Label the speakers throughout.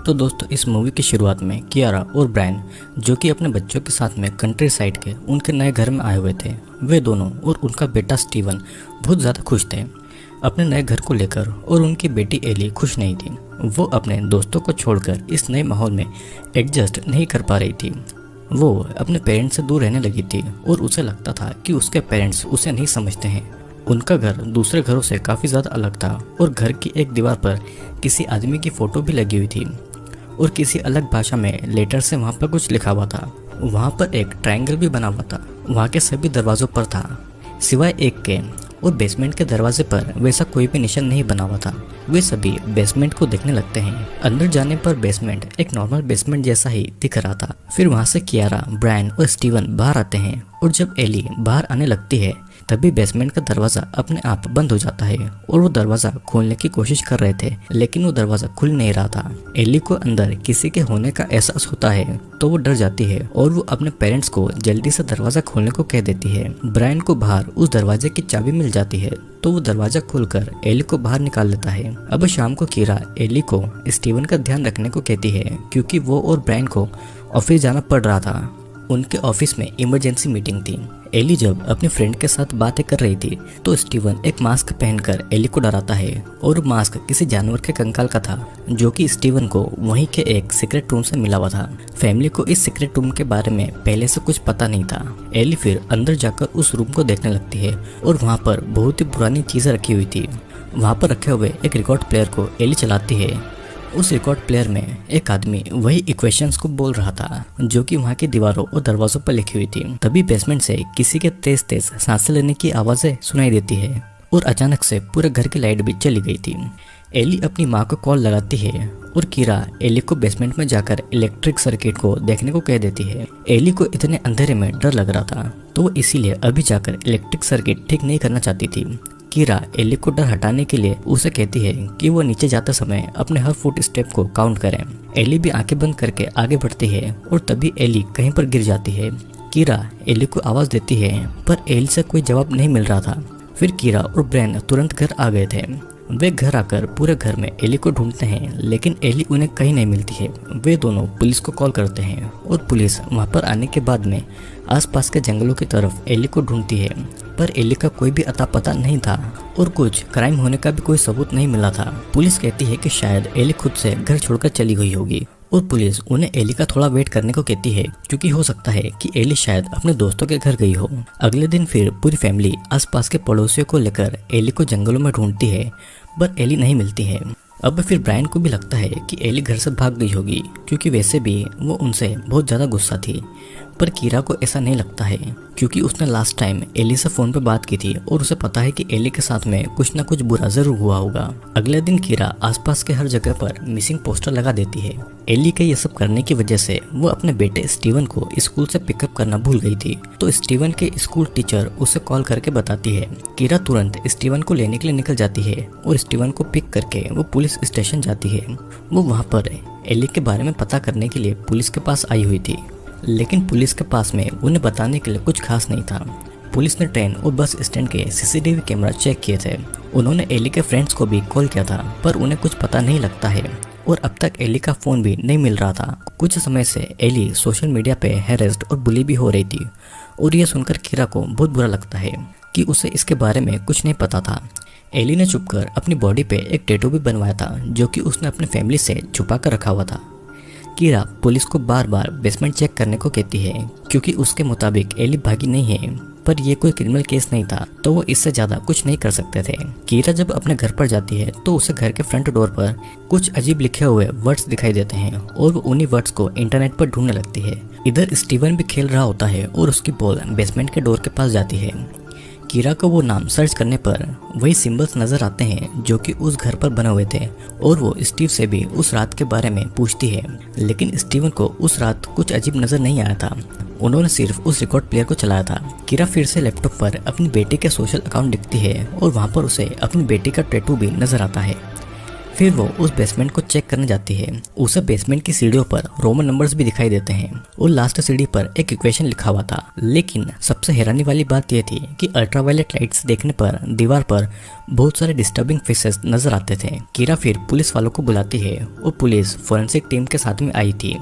Speaker 1: तो दोस्तों इस मूवी की शुरुआत में कियारा और ब्रायन जो कि अपने बच्चों के साथ में कंट्री साइड के उनके नए घर में आए हुए थे। वे दोनों और उनका बेटा स्टीवन बहुत ज़्यादा खुश थे अपने नए घर को लेकर, और उनकी बेटी एली खुश नहीं थी। वो अपने दोस्तों को छोड़कर इस नए माहौल में एडजस्ट नहीं कर पा रही थी। वो अपने पेरेंट्स से दूर रहने लगी थी और उसे लगता था कि उसके पेरेंट्स उसे नहीं समझते हैं। उनका घर दूसरे घरों से काफ़ी ज़्यादा अलग था और घर की एक दीवार पर किसी आदमी की फ़ोटो भी लगी हुई थी और किसी अलग भाषा में लेटर से वहाँ पर कुछ लिखा हुआ था। वहाँ पर एक ट्रायंगल भी बना हुआ था। वहाँ के सभी दरवाज़ों पर था सिवाय एक के, और बेसमेंट के दरवाजे पर वैसा कोई भी निशान नहीं बना हुआ था। वे सभी बेसमेंट को देखने लगते हैं। अंदर जाने पर बेसमेंट एक नॉर्मल बेसमेंट जैसा ही दिख रहा था। फिर वहाँ से कियारा, ब्रायन और स्टीवन बाहर आते हैं और जब एली बाहर आने लगती है तभी बेसमेंट का दरवाजा अपने आप बंद हो जाता है और वो दरवाजा खोलने की कोशिश कर रहे थे लेकिन वो दरवाजा खुल नहीं रहा था। एली को अंदर किसी के होने का एहसास होता है तो वो डर जाती है और वो अपने पेरेंट्स को जल्दी से दरवाजा खोलने को कह देती है। ब्रायन को बाहर उस दरवाजे की चाबी मिल जाती है तो वो दरवाजा खोलकर एली को बाहर निकाल लेता है। अब शाम को कीरा एली को स्टीवन का ध्यान रखने को कहती है क्योंकि वो और ब्रायन को ऑफिस जाना पड़ रहा था। उनके ऑफिस में इमरजेंसी मीटिंग थी। एली जब अपने फ्रेंड के साथ बातें कर रही थी तो स्टीवन एक मास्क पहनकर एली को डराता है और मास्क किसी जानवर के कंकाल का था जो कि स्टीवन को वहीं के एक सीक्रेट रूम से मिला हुआ था। फैमिली को इस सीक्रेट रूम के बारे में पहले से कुछ पता नहीं था। एली फिर अंदर जाकर उस रूम को देखने लगती है और वहाँ पर बहुत ही पुरानी चीज़ें रखी हुई थी। वहाँ पर रखे हुए एक रिकॉर्ड प्लेयर को एली चलाती है। उस रिकॉर्ड प्लेयर में एक आदमी वही इक्वेशंस को बोल रहा था जो कि वहाँ की दीवारों और दरवाजों पर लिखी हुई थी। तभी बेसमेंट से किसी के तेज तेज सांसें लेने की आवाज़ें सुनाई देती है और अचानक से पूरे घर की लाइट भी चली गई थी। एली अपनी माँ को कॉल लगाती है और कीरा एली को बेसमेंट में जाकर इलेक्ट्रिक सर्किट को देखने को कह देती है। एली को इतने अंधेरे में डर लग रहा था तो वो इसीलिए अभी जाकर इलेक्ट्रिक सर्किट ठीक नहीं करना चाहती थी। कीरा एली को डर हटाने के लिए उसे कहती है कि वो नीचे जाते समय अपने हर फुट स्टेप को काउंट करें। एली भी आंखें बंद करके आगे बढ़ती है और तभी एली कहीं पर गिर जाती है। कीरा एली को आवाज़ देती है पर एली से कोई जवाब नहीं मिल रहा था। फिर कीरा और ब्रेन तुरंत घर आ गए थे। वे घर आकर पूरे घर में एली को ढूंढते हैं लेकिन एली उन्हें कहीं नहीं मिलती है। वे दोनों पुलिस को कॉल करते हैं और पुलिस वहां पर आने के बाद में आसपास के जंगलों की तरफ एली को ढूंढती है पर एली का कोई भी अता पता नहीं था और कुछ क्राइम होने का भी कोई सबूत नहीं मिला था। पुलिस कहती है कि शायद एली खुद से घर छोड़कर चली गई होगी और पुलिस उन्हें एली का थोड़ा वेट करने को कहती है क्योंकि हो सकता है कि एली शायद अपने दोस्तों के घर गई हो। अगले दिन फिर पूरी फैमिली आसपास के पड़ोसियों को लेकर एली को जंगलों में ढूंढती है पर एली नहीं मिलती है। अब फिर ब्रायन को भी लगता है कि एली घर से भाग गई होगी क्योंकि वैसे भी वो उनसे बहुत ज़्यादा गुस्सा थी। पर कीरा को ऐसा नहीं लगता है क्योंकि उसने लास्ट टाइम एली से फ़ोन पर बात की थी और उसे पता है कि एली के साथ में कुछ ना कुछ बुरा ज़रूर हुआ होगा। अगले दिन कीरा आसपास के हर जगह पर मिसिंग पोस्टर लगा देती है। एली के ये सब करने की वजह से वो अपने बेटे स्टीवन को स्कूल से पिकअप करना भूल गई थी तो स्टीवन के स्कूल टीचर उसे कॉल करके बताती है। कीरा तुरंत स्टीवन को लेने के लिए निकल जाती है और स्टीवन को पिक करके वो पुलिस स्टेशन जाती है। वो वहाँ पर एली के बारे में पता करने के लिए पुलिस के पास आई हुई थी लेकिन पुलिस के पास में उन्हें बताने के लिए कुछ खास नहीं था। पुलिस ने ट्रेन और बस स्टैंड के सीसीटीवी कैमरा चेक किए थे। उन्होंने एली के फ्रेंड्स को भी कॉल किया था पर उन्हें कुछ पता नहीं लगता है और अब तक एली का फ़ोन भी नहीं मिल रहा था। कुछ समय से एली सोशल मीडिया पे हैरेस्ड और बुली भी हो रही थी और यह सुनकर कीरा को बहुत बुरा लगता है कि उसे इसके बारे में कुछ नहीं पता था। एली ने छुपकर अपनी बॉडी पे एक टैटू भी बनवाया था जो कि उसने अपनी फैमिली से छुपा कर रखा हुआ था। कीरा पुलिस को बार बार बेसमेंट चेक करने को कहती है क्योंकि उसके मुताबिक एली भागी नहीं है पर यह कोई क्रिमिनल केस नहीं था तो वो इससे ज़्यादा कुछ नहीं कर सकते थे। कीरा जब अपने घर पर जाती है तो उसे घर के फ्रंट डोर पर कुछ अजीब लिखे हुए वर्ड्स दिखाई देते हैं और वो उन्हीं वर्ड्स को इंटरनेट पर ढूंढने लगती है। इधर स्टीवन भी खेल रहा होता है और उसकी बॉल बेसमेंट के डोर के पास जाती है। कीरा को वो नाम सर्च करने पर वही सिंबल्स नजर आते हैं जो कि उस घर पर बने हुए थे और वो स्टीव से भी उस रात के बारे में पूछती है लेकिन स्टीवन को उस रात कुछ अजीब नजर नहीं आया था। उन्होंने सिर्फ उस रिकॉर्ड प्लेयर को चलाया था। कीरा फिर से लैपटॉप पर अपनी बेटी के सोशल अकाउंट दिखती है और वहाँ पर उसे अपनी बेटी का टैटू भी नजर आता है। फिर वो उस बेसमेंट को चेक करने जाती है। उसे बेसमेंट की सीढ़ियों पर रोमन नंबर्स भी दिखाई देते हैं और लास्ट सीढ़ी पर एक इक्वेशन लिखा हुआ था। लेकिन सबसे हैरानी वाली बात यह थी कि अल्ट्रावायलेट लाइट्स देखने पर दीवार पर बहुत सारे डिस्टर्बिंग फेसेस नजर आते थे। कीरा फिर पुलिस वालों को बुलाती है और पुलिस फोरेंसिक टीम के साथ में आई थी।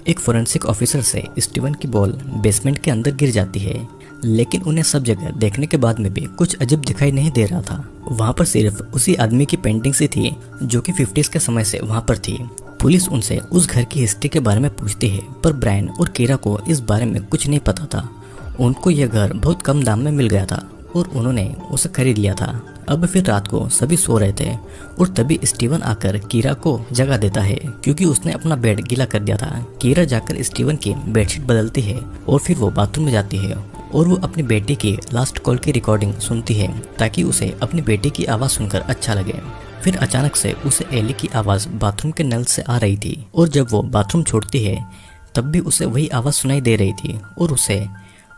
Speaker 1: एक फोरेंसिक ऑफिसर से स्टीवन की बॉल बेसमेंट के अंदर गिर जाती है, लेकिन उन्हें सब जगह देखने के बाद में भी कुछ अजीब दिखाई नहीं दे रहा था। वहाँ पर सिर्फ उसी आदमी की पेंटिंग सी थी जो कि 50s के समय से वहाँ पर थी। पुलिस उनसे उस घर की हिस्ट्री के बारे में पूछती है, पर ब्रायन और कीरा को इस बारे में कुछ नहीं पता था। उनको यह घर बहुत कम दाम में मिल गया था और उन्होंने उसे खरीद लिया था। अब फिर रात को सभी सो रहे थे और तभी स्टीवन आकर कीरा को जगा देता है क्योंकि उसने अपना बेड गीला कर दिया था। कीरा जाकर स्टीवन की बेडशीट बदलती है और फिर वो बाथरूम में जाती है और वो अपनी बेटी की लास्ट कॉल की रिकॉर्डिंग सुनती है ताकि उसे अपनी बेटी की आवाज़ सुनकर अच्छा लगे। फिर अचानक से उसे एली की आवाज़ बाथरूम के नल से आ रही थी और जब वो बाथरूम छोड़ती है तब भी उसे वही आवाज़ सुनाई दे रही थी और उसे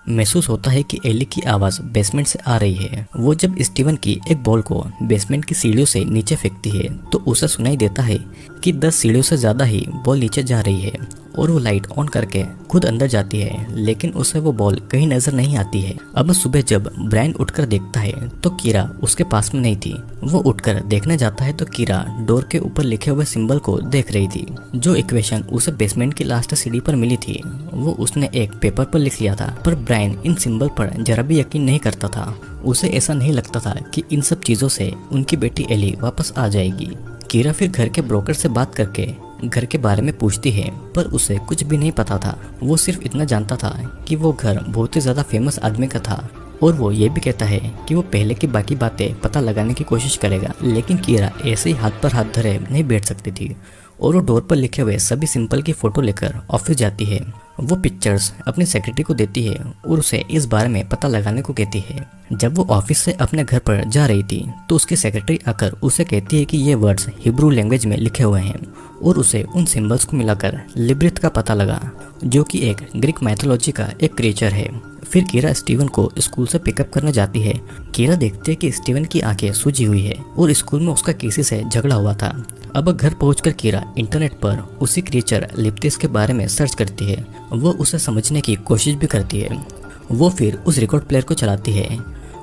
Speaker 1: महसूस होता है कि एली की आवाज़ बेसमेंट से आ रही है। वो जब स्टीवन की एक बॉल को बेसमेंट की सीढ़ियों से नीचे फेंकती है तो उसे सुनाई देता है कि 10 सीढ़ियों से ज़्यादा ही बॉल नीचे जा रही है और वो लाइट ऑन करके खुद अंदर जाती है, लेकिन उसे वो बॉल कहीं नजर नहीं आती है। अब सुबह जब ब्रायन उठकर देखता है तो कीरा उसके पास में नहीं थी। वो उठकर देखने जाता है तो कीरा डोर के ऊपर लिखे हुए सिंबल को देख रही थी। जो इक्वेशन उसे बेसमेंट की लास्ट सीढ़ी पर मिली थी वो उसने एक पेपर पर लिख लिया था, पर ब्रायन इन सिंबल पर जरा भी यकीन नहीं करता था। उसे ऐसा नहीं लगता था कि इन सब चीज़ों से उनकी बेटी एली वापस आ जाएगी। कीरा फिर घर के ब्रोकर से बात करके घर के बारे में पूछती है, पर उसे कुछ भी नहीं पता था। वो सिर्फ इतना जानता था कि वो घर बहुत ही ज़्यादा फेमस आदमी का था और वो ये भी कहता है कि वो पहले की बाकी बातें पता लगाने की कोशिश करेगा। लेकिन कीरा ऐसे ही हाथ पर हाथ धरे नहीं बैठ सकती थी और वो डोर पर लिखे हुए सभी सिंपल की फ़ोटो लेकर ऑफिस जाती है। वो पिक्चर्स अपनी सेक्रेटरी को देती है और उसे इस बारे में पता लगाने को कहती है। जब वो ऑफिस से अपने घर पर जा रही थी तो उसकी सेक्रेटरी आकर उसे कहती है कि ये वर्ड्स हिब्रू लैंग्वेज में लिखे हुए हैं और उसे उन सिंबल्स को मिलाकर लिब्रिथ का पता लगा, जो कि एक ग्रीक मैथोलॉजी का एक क्रिएचर है। फिर कीरा स्टीवन को स्कूल से पिकअप करने जाती है। कीरा देखती है कि स्टीवन की आंखें सूजी हुई है और स्कूल में उसका किसी से झगड़ा हुआ था। अब घर पहुंचकर कीरा इंटरनेट पर उसी क्रिएचर लिप्तिस के बारे में सर्च करती है। वो उसे समझने की कोशिश भी करती है। वो फिर उस रिकॉर्ड प्लेयर को चलाती है।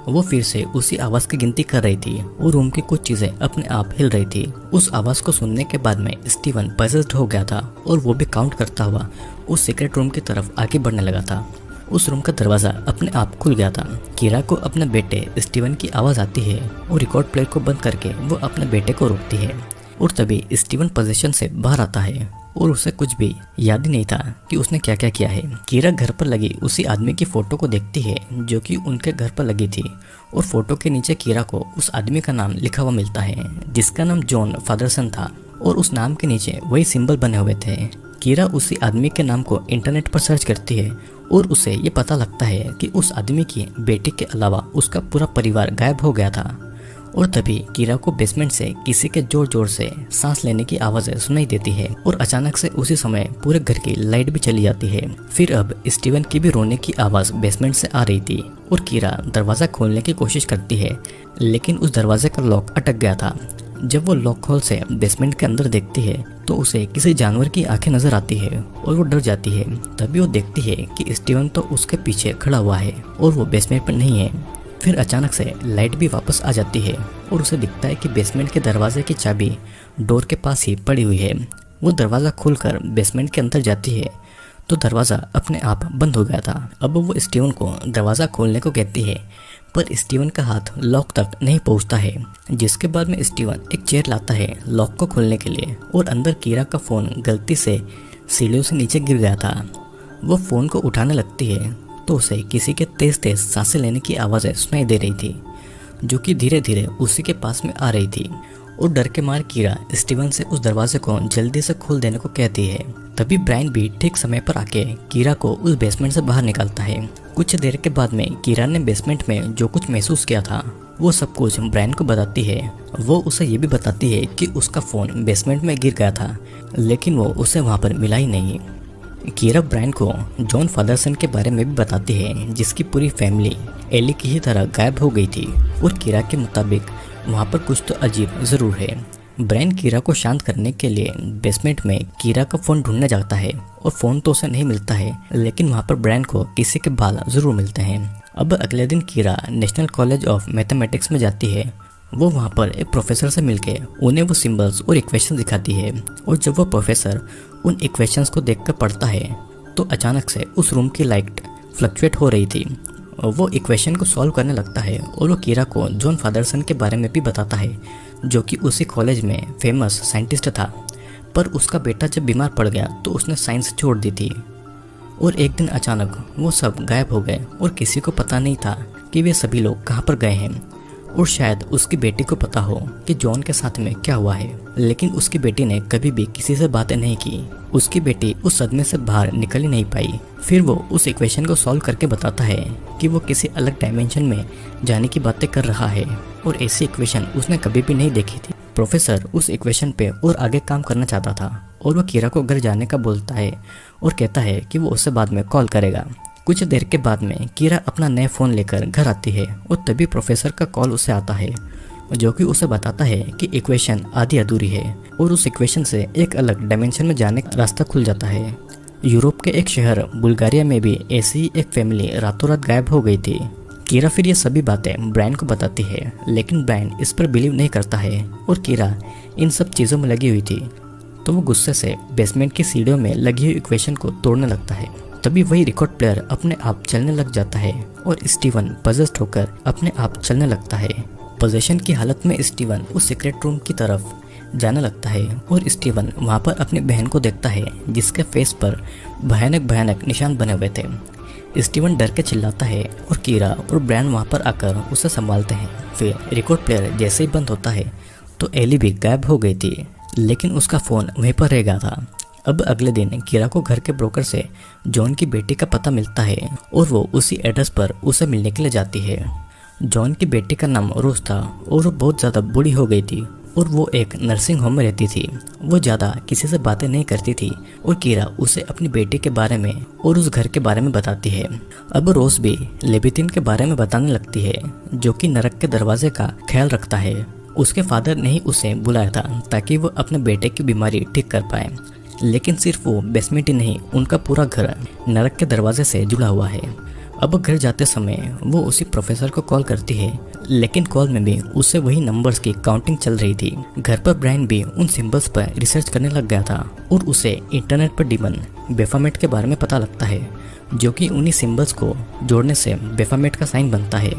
Speaker 1: वो फिर से उसी आवाज़ की गिनती कर रही थी और रूम की कुछ चीज़ें अपने आप हिल रही थी। उस आवाज़ को सुनने के बाद में स्टीवन पजेस्ड हो गया था और वो भी काउंट करता हुआ उस सीक्रेट रूम की तरफ आगे बढ़ने लगा था। उस रूम का दरवाज़ा अपने आप खुल गया था। कीरा को अपने बेटे स्टीवन की आवाज़ आती है और रिकॉर्ड प्लेयर को बंद करके वो अपने बेटे को रोकती है और तभी स्टीवन पोजीशन से बाहर आता है और उसे कुछ भी याद ही नहीं था कि उसने क्या क्या किया है। कीरा घर पर लगी उसी आदमी की फ़ोटो को देखती है जो कि उनके घर पर लगी थी और फोटो के नीचे कीरा को उस आदमी का नाम लिखा हुआ मिलता है जिसका नाम जॉन फादरसन था और उस नाम के नीचे वही सिंबल बने हुए थे। कीरा उसी आदमी के नाम को इंटरनेट पर सर्च करती है और उसे ये पता लगता है कि उस आदमी की बेटी के अलावा उसका पूरा परिवार गायब हो गया था। और तभी कीरा को बेसमेंट से किसी के जोर जोर से सांस लेने की आवाज़ें सुनाई देती है और अचानक से उसी समय पूरे घर की लाइट भी चली जाती है। फिर अब स्टीवन की भी रोने की आवाज़ बेसमेंट से आ रही थी और कीरा दरवाज़ा खोलने की कोशिश करती है, लेकिन उस दरवाजे का लॉक अटक गया था। जब वो लॉक होल से बेसमेंट के अंदर देखती है तो उसे किसी जानवर की आंखें नजर आती है और वो डर जाती है। तभी वो देखती है कि स्टीवन तो उसके पीछे खड़ा हुआ है और वो बेसमेंट पर नहीं है। फिर अचानक से लाइट भी वापस आ जाती है और उसे दिखता है कि बेसमेंट के दरवाजे की चाबी डोर के पास ही पड़ी हुई है। वो दरवाज़ा खोलकर बेसमेंट के अंदर जाती है तो दरवाज़ा अपने आप बंद हो गया था। अब वो स्टीवन को दरवाज़ा खोलने को कहती है, पर स्टीवन का हाथ लॉक तक नहीं पहुंचता है। जिसके बाद में स्टीवन एक चेयर लाता है लॉक को खोलने के लिए और अंदर कीरा का फ़ोन गलती से सीढ़ियों से नीचे गिर गया था। वो फ़ोन को उठाने लगती है तो उसे किसी के तेज़ तेज़ सांसें लेने की आवाज़ें सुनाई दे रही थी जो कि धीरे धीरे उसी के पास में आ रही थी और डर के मार कीरा स्टीवन से उस दरवाजे को जल्दी से खोल देने को कहती है। तभी ब्रायन भी ठीक समय पर आके कीरा को उस बेसमेंट से बाहर निकालता है। कुछ देर के बाद में कीरा ने बेसमेंट में जो कुछ महसूस किया था वो सब कुछ ब्रायन को बताती है। वो उसे ये भी बताती है कि उसका फ़ोन बेसमेंट में गिर गया था, लेकिन वो उसे वहाँ पर मिला ही नहीं। कीरा ब्रायन को जॉन फादरसन के बारे में भी बताती है जिसकी पूरी फैमिली एली की ही तरह गायब हो गई थी और कीरा के मुताबिक वहाँ पर कुछ तो अजीब ज़रूर है। ब्रायन कीरा को शांत करने के लिए बेसमेंट में कीरा का फ़ोन ढूंढने जाता है और फ़ोन तो उसे नहीं मिलता है, लेकिन वहाँ पर ब्रायन को किसी के बाल ज़रूर मिलते हैं। अब अगले दिन कीरा नेशनल कॉलेज ऑफ मैथमेटिक्स में जाती है। वो वहाँ पर एक प्रोफेसर से मिलके उन्हें वो सिंबल्स और इक्वेशन दिखाती है, और जब वो प्रोफेसर उन इक्वेशंस को देखकर पढ़ता है तो अचानक से उस रूम की लाइट फ्लक्चुएट हो रही थी। वो इक्वेशन को सॉल्व करने लगता है और वो कीरा को जॉन फादरसन के बारे में भी बताता है, जो कि उसी कॉलेज में फेमस साइंटिस्ट था। पर उसका बेटा जब बीमार पड़ गया तो उसने साइंस छोड़ दी थी, और एक दिन अचानक वो सब गायब हो गए और किसी को पता नहीं था कि वे सभी लोग कहाँ पर गए हैं। और शायद उसकी बेटी को पता हो कि जॉन के साथ में क्या हुआ है, लेकिन उसकी बेटी ने कभी भी किसी से बातें नहीं की। उसकी बेटी उस सदमे से बाहर निकल ही नहीं पाई। फिर वो उस इक्वेशन को सॉल्व करके बताता है कि वो किसी अलग डायमेंशन में जाने की बातें कर रहा है, और ऐसी इक्वेशन उसने कभी भी नहीं देखी थी। प्रोफेसर उस इक्वेशन पे और आगे काम करना चाहता था, और वो कीरा को घर जाने का बोलता है और कहता है कि वो उससे बाद में कॉल करेगा। कुछ देर के बाद में कीरा अपना नया फ़ोन लेकर घर आती है, और तभी प्रोफेसर का कॉल उसे आता है, जो कि उसे बताता है कि इक्वेशन आधी अधूरी है, और उस इक्वेशन से एक अलग डायमेंशन में जाने का रास्ता खुल जाता है। यूरोप के एक शहर बुल्गारिया में भी ऐसी ही एक फैमिली रातों रात गायब हो गई थी। कीरा फिर ये सभी बातें ब्रायन को बताती है, लेकिन ब्रायन इस पर बिलीव नहीं करता है, और कीरा इन सब चीज़ों में लगी हुई थी, तो वो गुस्से से बेसमेंट की सीढ़ियों में लगी हुई इक्वेशन को तोड़ने लगता है। तभी वही रिकॉर्ड प्लेयर अपने आप चलने लग जाता है, और स्टीवन पजेस्ड होकर अपने आप चलने लगता है। पोजेशन की हालत में स्टीवन उस सीक्रेट रूम की तरफ जाने लगता है, और स्टीवन वहाँ पर अपनी बहन को देखता है, जिसके फेस पर भयानक भयानक निशान बने हुए थे। स्टीवन डर के चिल्लाता है, और कीरा और ब्रायन वहाँ पर आकर उसे संभालते हैं। फिर रिकॉर्ड प्लेयर जैसे ही बंद होता है तो एली भी गायब हो गई थी, लेकिन उसका फ़ोन वहीं पर रह गया था। अब अगले दिन कीरा को घर के ब्रोकर से जॉन की बेटी का पता मिलता है, और वो उसी एड्रेस पर उसे मिलने के लिए जाती है। जॉन की बेटी का नाम रोज था, और वो बहुत ज़्यादा बूढ़ी हो गई थी, और वो एक नर्सिंग होम में रहती थी। वो ज़्यादा किसी से बातें नहीं करती थी, और कीरा उसे अपनी बेटी के बारे में और उस घर के बारे में बताती है। अब रोज भी लेवितिन के बारे में बताने लगती है, जो कि नरक के दरवाजे का ख्याल रखता है। उसके फादर ने ही उसे बुलाया था ताकि वो अपने बेटे की बीमारी ठीक कर पाए, लेकिन सिर्फ वो बेसमेंट ही नहीं, उनका पूरा घर नरक के दरवाजे से जुड़ा हुआ है। अब घर जाते समय वो उसी प्रोफेसर को कॉल करती है, लेकिन कॉल में भी उससे वही नंबर्स की काउंटिंग चल रही थी। घर पर ब्रायन भी उन सिंबल्स पर रिसर्च करने लग गया था, और उसे इंटरनेट पर डीमन बेफामेट के बारे में पता लगता है, जो कि उन्हीं सिंबल्स को जोड़ने से बेफामेट का साइन बनता है,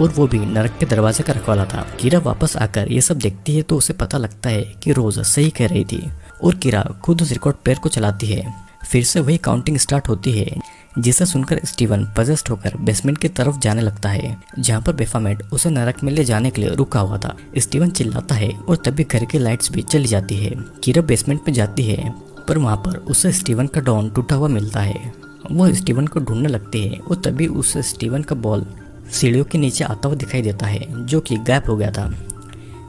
Speaker 1: और वो भी नरक के दरवाजे का रखवाला था। कीरा वापस आकर ये सब देखती है तो उसे पता लगता है कि रोज सही कह रही थी, और कीरा खुद उस रिकॉर्ड प्लेयर को चलाती है। फिर से वही काउंटिंग स्टार्ट होती है, जिसे सुनकर स्टीवन पजेस्ड होकर बेसमेंट की तरफ जाने लगता है, जहाँ पर बेफामेट उसे नरक में ले जाने के लिए रुका हुआ था। स्टीवन चिल्लाता है, और तभी घर की लाइट्स भी चली जाती है। कीरा बेसमेंट में जाती है, पर वहाँ पर उसे स्टीवन का डॉन टूटा हुआ मिलता है। वो स्टीवन को ढूंढने लगती है, और तभी उसे स्टीवन का बॉल सीढ़ियों के नीचे आता हुआ दिखाई देता है, जो कि गायब हो गया था।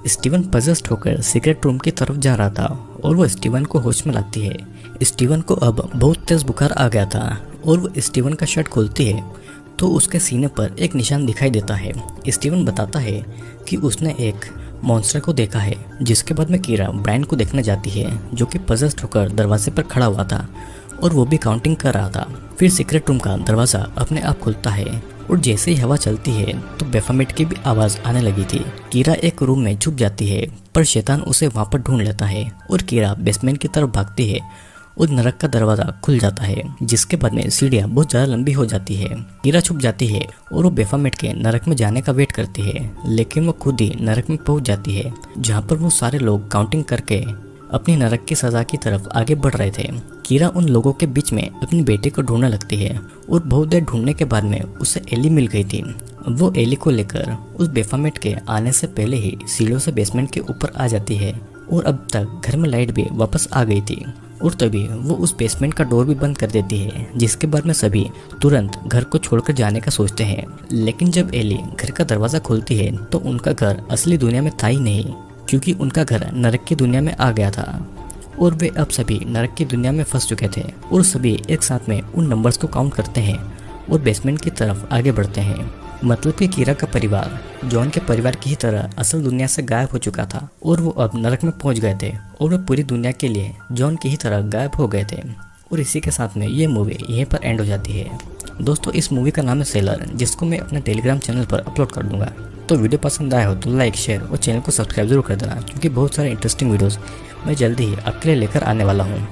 Speaker 1: स्टीवन पजेस्ड होकर सीक्रेट रूम की तरफ जा रहा था, और वो स्टीवन को होश में लाती है। स्टीवन को अब बहुत तेज बुखार आ गया था, और वो स्टीवन का शर्ट खोलती है तो उसके सीने पर एक निशान दिखाई देता है। स्टीवन बताता है कि उसने एक मॉन्स्टर को देखा है, जिसके बाद में कीरा ब्रायन को देखने जाती है, जो कि पजेस्ड होकर दरवाजे पर खड़ा हुआ था, और वो भी काउंटिंग कर रहा था। फिर सीक्रेट रूम का दरवाज़ा अपने आप खुलता है, और जैसे ही हवा चलती है तो बेफामेट की भी आवाज़ आने लगी थी। कीरा एक रूम में छुप जाती है, पर शैतान उसे वहाँ पर ढूंढ लेता है, और कीरा बेसमेंट की तरफ भागती है, और नरक का दरवाज़ा खुल जाता है, जिसके बाद में सीढ़ियाँ बहुत ज़्यादा लंबी हो जाती है। कीरा छुप जाती है, और वो बेफामेट के नरक में जाने का वेट करती है, लेकिन वो खुद ही नरक में पहुँच जाती है, जहाँ पर वो सारे लोग काउंटिंग करके अपनी नरक की सज़ा की तरफ आगे बढ़ रहे थे। कीरा उन लोगों के बीच में अपनी बेटी को ढूंढने लगती है, और बहुत देर ढूंढने के बाद में उसे एली मिल गई थी। वो एली को लेकर उस बेफामेट के आने से पहले ही सीढ़ियों से बेसमेंट के ऊपर आ जाती है, और अब तक घर में लाइट भी वापस आ गई थी, और तभी वो उस बेसमेंट का डोर भी बंद कर देती है, जिसके बाद में सभी तुरंत घर को छोड़कर जाने का सोचते हैं। लेकिन जब एली घर का दरवाज़ा खोलती है तो उनका घर असली दुनिया में था ही नहीं, क्योंकि उनका घर नरक की दुनिया में आ गया था, और वे अब सभी नरक की दुनिया में फंस चुके थे। और सभी एक साथ में उन नंबर्स को काउंट करते हैं और बेसमेंट की तरफ आगे बढ़ते हैं। मतलब कि कीरा का परिवार जॉन के परिवार की ही तरह असल दुनिया से गायब हो चुका था और वो अब नरक में पहुंच गए थे और वो पूरी दुनिया के लिए जॉन की ही तरह गायब हो गए थे। और इसी के साथ में ये मूवी यहीं पर एंड हो जाती है। दोस्तों इस मूवी का नाम है सेलर, जिसको मैं अपने टेलीग्राम चैनल पर अपलोड कर दूंगा। तो वीडियो पसंद आया हो तो लाइक, शेयर और चैनल को सब्सक्राइब जरूर कर देना, क्योंकि बहुत सारे इंटरेस्टिंग वीडियोस मैं जल्दी ही आपके लिए लेकर आने वाला हूँ।